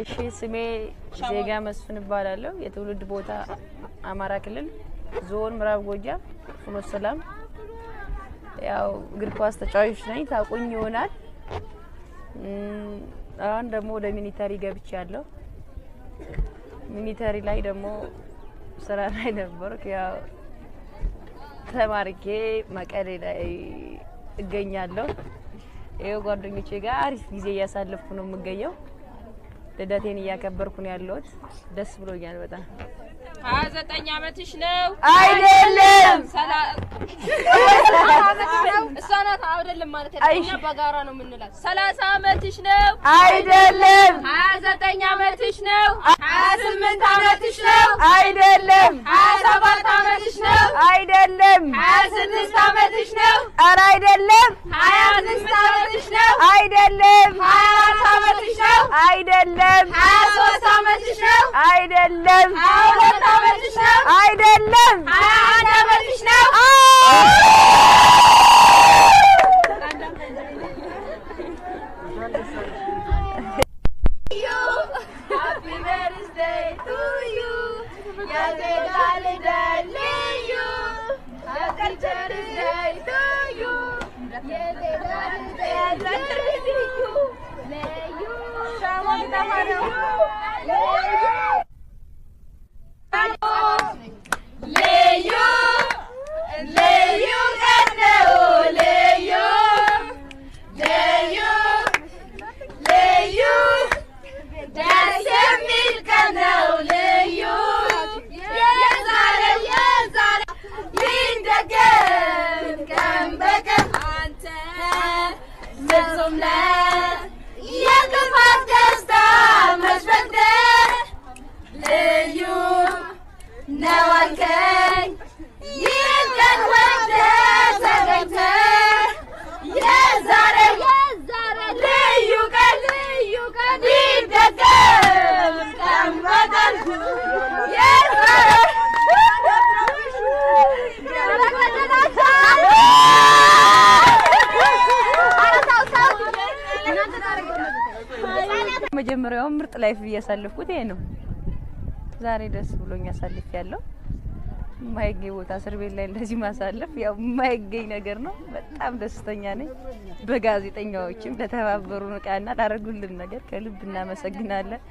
እሺ ስሜ ዜጋ መስፍን እባላለሁ። የትውልድ ቦታ አማራ ክልል ዞን ምዕራብ ጎጃም ፍኖተ ሰላም። ያው እግር ኳስ ተጫዋች ነኝ፣ ታውቁኝ ይሆናል። አሁን ደግሞ ወደ ሚሊተሪ ገብቻለሁ። ሚሊተሪ ላይ ደግሞ ስራ ላይ ነበርኩ። ያው ተማርኬ መቀሌ ላይ እገኛለሁ። ይሄው ጓደኞቼ ጋር አሪፍ ጊዜ እያሳለፍኩ ነው የምገኘው። ልደቴን እያከበርኩ ነው ያለሁት። ደስ ብሎኛል በጣም። 29 አመትሽ ነው? አይደለም። እሷናት አይደለም ማለት እኛ በጋራ ነው የምንላት። 30 አመትሽ ነው? አይደለም። 29 አመትሽ ነው? 28 አመትሽ ነው? አይደለም። 27 አመትሽ ነው? አይደለም። 26 አመትሽ ነው? ኧረ አይደለም። 25 አመትሽ ነው? አይደለም። 24 አመትሽ ነው? አይደለም። 23 አመትሽ ነው? አይደለም። 22 አመትሽ ነው? አይደለም። 21 አመትሽ ነው? Happy birthday to you. Happy birthday to you. መጀመሪያው ምርጥ ላይፍ እያሳለፍኩት ይሄ ነው። ዛሬ ደስ ብሎኝ አሳልፌያለሁ። ማይገኝ ቦታ እስር ቤት ላይ እንደዚህ ማሳለፍ ያው ማይገኝ ነገር ነው። በጣም ደስተኛ ነኝ። በጋዜጠኛዎችም ለተባበሩን ቃና ላደረጉልን ነገር ከልብ እናመሰግናለን።